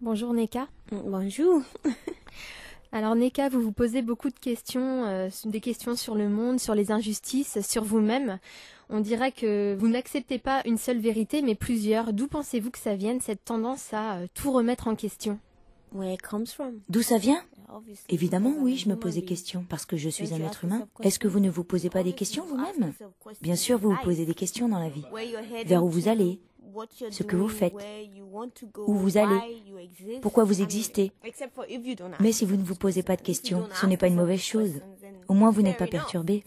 Bonjour Neka. Bonjour. Alors Neka, vous vous posez beaucoup de questions, des questions sur le monde, sur les injustices, sur vous-même. On dirait que vous n'acceptez pas une seule vérité, mais plusieurs. D'où pensez-vous que ça vienne, cette tendance à tout remettre en question? D'où ça vient? Évidemment, oui, je me pose des questions, parce que je suis un être humain. Est-ce que vous ne vous posez pas des questions vous-même? Bien sûr, vous vous posez des questions dans la vie. Vers où vous allez? Ce que vous faites? Où vous allez? Pourquoi vous existez? Mais si vous ne vous posez pas de questions, ce n'est pas une mauvaise chose. Au moins, vous n'êtes pas perturbé.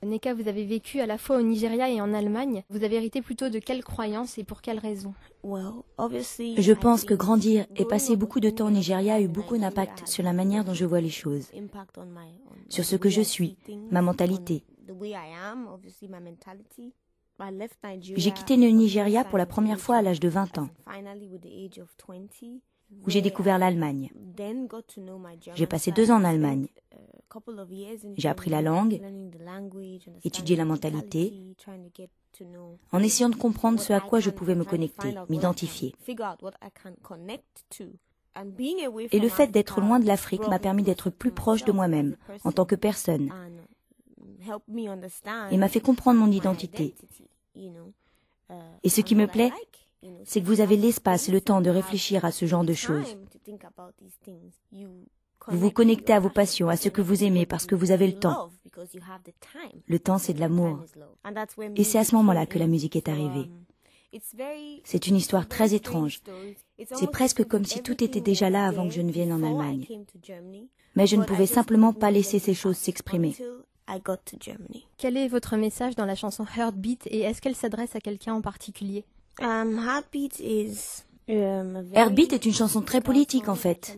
Neka, vous avez vécu à la fois au Nigeria et en Allemagne. Vous avez hérité plutôt de quelles croyances et pour quelles raisons? Je pense que grandir et passer beaucoup de temps au Nigeria a eu beaucoup d'impact sur la manière dont je vois les choses, sur ce que je suis, ma mentalité. J'ai quitté le Nigeria pour la première fois à l'âge de 20 ans, où j'ai découvert l'Allemagne. J'ai passé 2 ans en Allemagne. J'ai appris la langue, étudié la mentalité, en essayant de comprendre ce à quoi je pouvais me connecter, m'identifier. Et le fait d'être loin de l'Afrique m'a permis d'être plus proche de moi-même, en tant que personne, et m'a fait comprendre mon identité. Et ce qui me plaît, c'est que vous avez l'espace et le temps de réfléchir à ce genre de choses. Vous vous connectez à vos passions, à ce que vous aimez parce que vous avez le temps. Le temps, c'est de l'amour. Et c'est à ce moment-là que la musique est arrivée. C'est une histoire très étrange. C'est presque comme si tout était déjà là avant que je ne vienne en Allemagne. Mais je ne pouvais simplement pas laisser ces choses s'exprimer. Quel est votre message dans la chanson Heartbeat et est-ce qu'elle s'adresse à quelqu'un en particulier? Heartbeat est une chanson très politique en fait.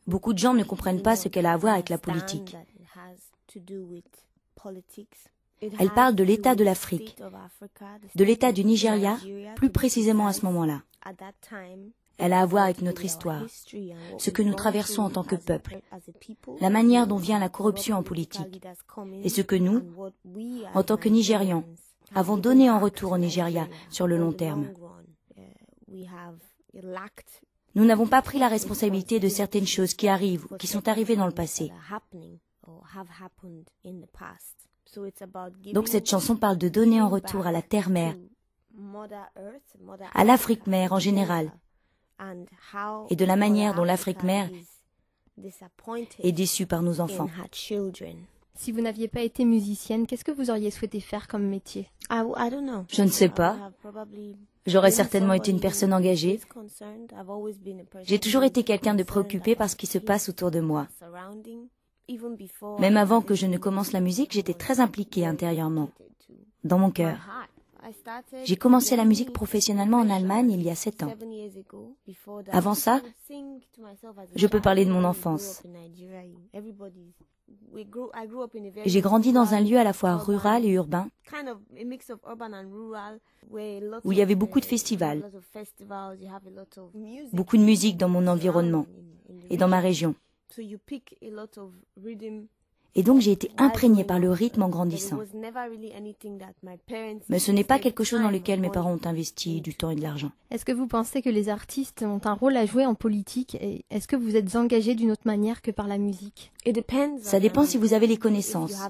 Beaucoup de gens ne comprennent pas ce qu'elle a à voir avec la politique. Elle parle de l'état de l'Afrique, de l'état du Nigeria, plus précisément à ce moment-là. Elle a à voir avec notre histoire, ce que nous traversons en tant que peuple, la manière dont vient la corruption en politique, et ce que nous, en tant que Nigérians, avons donné en retour au Nigeria sur le long terme. Nous n'avons pas pris la responsabilité de certaines choses qui arrivent ou qui sont arrivées dans le passé. Donc cette chanson parle de donner en retour à la terre-mère, à l'Afrique-mère en général, et de la manière dont l'Afrique-mère est déçue par nos enfants. Si vous n'aviez pas été musicienne, qu'est-ce que vous auriez souhaité faire comme métier? Je ne sais pas. J'aurais certainement été une personne engagée. J'ai toujours été quelqu'un de préoccupé par ce qui se passe autour de moi. Même avant que je ne commence la musique, j'étais très impliquée intérieurement, dans mon cœur. J'ai commencé la musique professionnellement en Allemagne il y a 7 ans. Avant ça, je peux parler de mon enfance. J'ai grandi dans un lieu à la fois rural et urbain, où il y avait beaucoup de festivals, beaucoup de musique dans mon environnement et dans ma région. Et donc j'ai été imprégnée par le rythme en grandissant. Mais ce n'est pas quelque chose dans lequel mes parents ont investi du temps et de l'argent. Est-ce que vous pensez que les artistes ont un rôle à jouer en politique et est-ce que vous êtes engagé d'une autre manière que par la musique? Ça dépend si vous avez les connaissances.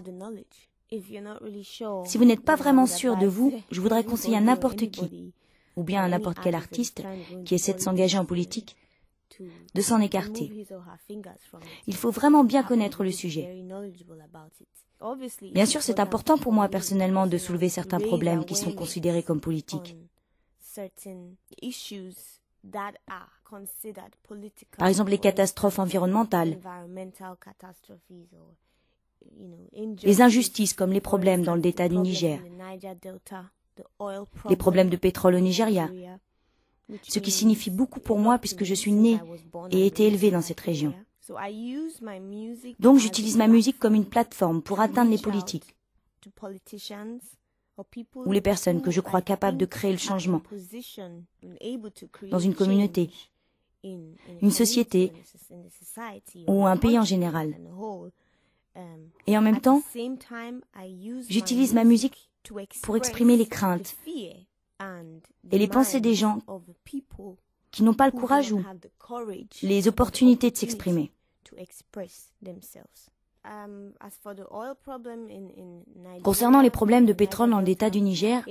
Si vous n'êtes pas vraiment sûr de vous, je voudrais conseiller à n'importe qui, ou bien à n'importe quel artiste qui essaie de s'engager en politique, de s'en écarter. Il faut vraiment bien connaître le sujet. Bien sûr, c'est important pour moi personnellement de soulever certains problèmes qui sont considérés comme politiques. Par exemple, les catastrophes environnementales, les injustices comme les problèmes dans le delta du Niger, les problèmes de pétrole au Nigeria, ce qui signifie beaucoup pour moi puisque je suis née et ai été élevée dans cette région. Donc j'utilise ma musique comme une plateforme pour atteindre les politiques ou les personnes que je crois capables de créer le changement dans une communauté, une société ou un pays en général. Et en même temps, j'utilise ma musique pour exprimer les craintes et les pensées des gens qui n'ont pas le courage ou les opportunités de s'exprimer. Concernant les problèmes de pétrole dans l'État du Niger,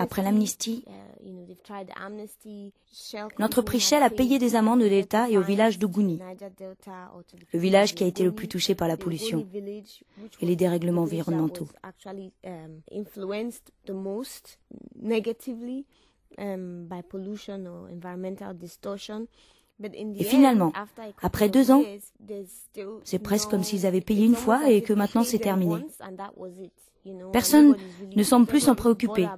après l'amnistie, l'entreprise Shell a payé des amendes de l'État et au village d'Oguni, le village qui a été le plus touché par la pollution et les dérèglements environnementaux. Et finalement, après 2 ans, c'est presque comme s'ils avaient payé une fois et que maintenant c'est terminé. Personne ne semble plus s'en préoccuper.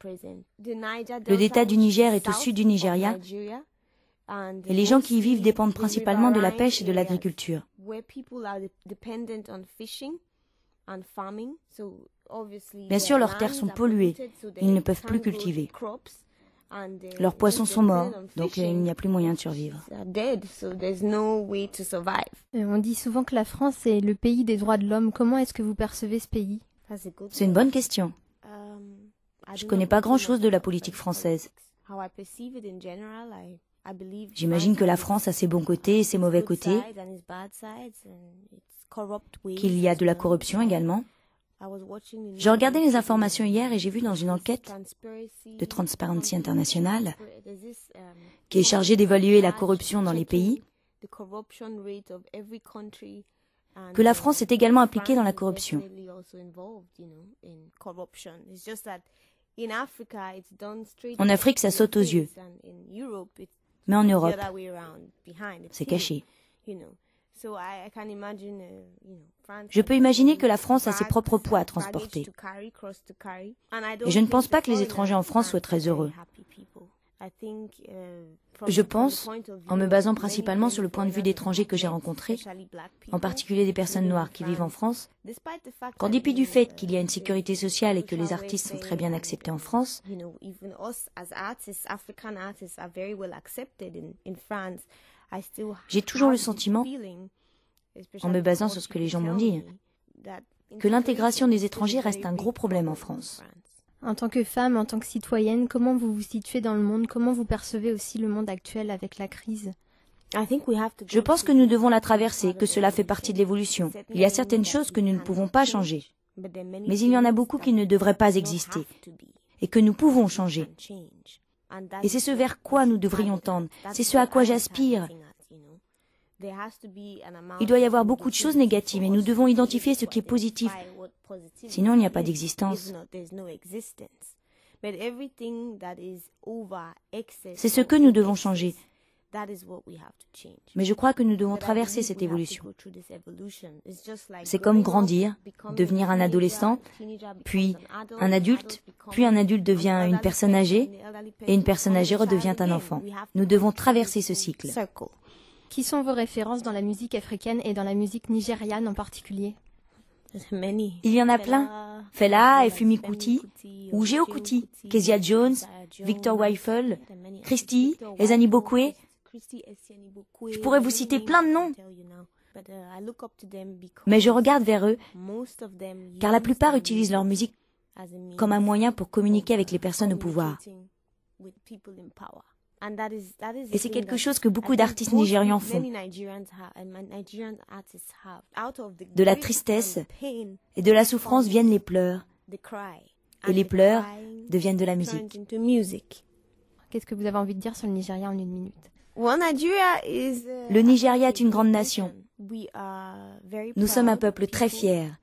Le delta du Niger est au sud du Nigeria et les gens qui y vivent dépendent principalement de la pêche et de l'agriculture. Bien sûr, leurs terres sont polluées, ils ne peuvent plus cultiver. Leurs poissons sont morts, donc il n'y a plus moyen de survivre. On dit souvent que la France est le pays des droits de l'homme. Comment est-ce que vous percevez ce pays? C'est une bonne question. Je ne connais pas grand-chose de la politique française. J'imagine que la France a ses bons côtés et ses mauvais côtés, qu'il y a de la corruption également. J'ai regardé les informations hier et j'ai vu dans une enquête de Transparency International, qui est chargée d'évaluer la corruption dans les pays, que la France est également impliquée dans la corruption. En Afrique, ça saute aux yeux, mais en Europe, c'est caché. Je peux imaginer que la France a ses propres poids à transporter. Et je ne pense pas que les étrangers en France soient très heureux. Je pense, en me basant principalement sur le point de vue d'étrangers que j'ai rencontrés, en particulier des personnes noires qui vivent en France, qu'en dépit du fait qu'il y a une sécurité sociale et que les artistes sont très bien acceptés en France, j'ai toujours le sentiment, en me basant sur ce que les gens m'ont dit, que l'intégration des étrangers reste un gros problème en France. En tant que femme, en tant que citoyenne, comment vous vous situez dans le monde? Comment vous percevez aussi le monde actuel avec la crise? Je pense que nous devons la traverser, que cela fait partie de l'évolution. Il y a certaines choses que nous ne pouvons pas changer, mais il y en a beaucoup qui ne devraient pas exister et que nous pouvons changer. Et c'est ce vers quoi nous devrions tendre, c'est ce à quoi j'aspire. Il doit y avoir beaucoup de choses négatives et nous devons identifier ce qui est positif. Sinon, il n'y a pas d'existence. C'est ce que nous devons changer. Mais je crois que nous devons traverser cette évolution. C'est comme grandir, devenir un adolescent, puis un adulte devient une personne âgée, et une personne âgée redevient un enfant. Nous devons traverser ce cycle. Qui sont vos références dans la musique africaine et dans la musique nigériane en particulier? Il y en a plein. Fela, Efumi Kuti, ou Geo Kuti, Kezia Jones, Victor Weifel, Christy, Ezani Bokwe. Je pourrais vous citer plein de noms. Mais je regarde vers eux, car la plupart utilisent leur musique comme un moyen pour communiquer avec les personnes au pouvoir. Et c'est quelque chose que beaucoup d'artistes nigérians font. De la tristesse et de la souffrance viennent les pleurs. Et les pleurs deviennent de la musique. Qu'est-ce que vous avez envie de dire sur le Nigeria en 1 minute? Le Nigeria est une grande nation. Nous sommes un peuple très fier.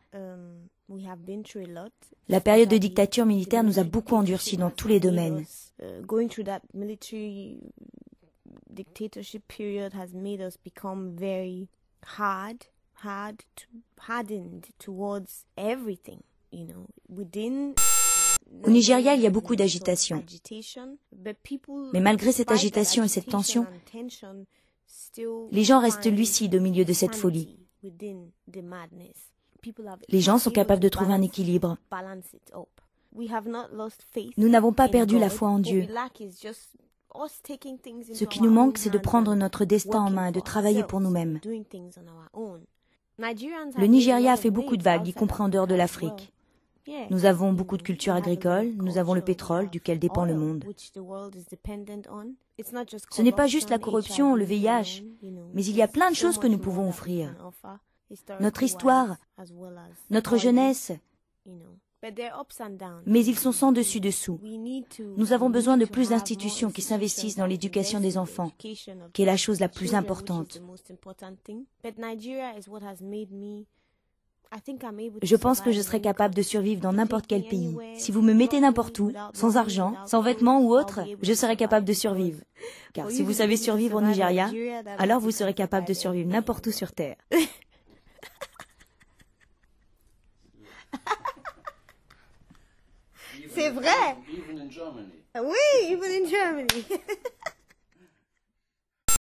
La période de dictature militaire nous a beaucoup endurcis dans tous les domaines. Going through that military dictatorship period has made us become very hardened towards everything, within. Au Nigeria, il y a beaucoup d'agitation. Mais malgré cette agitation et cette tension, les gens restent lucides au milieu de cette folie. Les gens sont capables de trouver un équilibre. Nous n'avons pas perdu la foi en Dieu. Ce qui nous manque, c'est de prendre notre destin en main et de travailler pour nous-mêmes. Le Nigeria a fait beaucoup de vagues, y compris en dehors de l'Afrique. Nous avons beaucoup de cultures agricoles, nous avons le pétrole duquel dépend le monde. Ce n'est pas juste la corruption, le VIH, mais il y a plein de choses que nous pouvons offrir. Notre histoire, notre jeunesse, mais ils sont sans dessus-dessous. Nous avons besoin de plus d'institutions qui s'investissent dans l'éducation des enfants, qui est la chose la plus importante. Je pense que je serais capable de survivre dans n'importe quel pays. Si vous me mettez n'importe où, sans argent, sans vêtements ou autre, je serais capable de survivre. Car si vous savez survivre au Nigeria, alors vous serez capable de survivre n'importe où sur Terre. C'est vrai. Oui, even in Germany.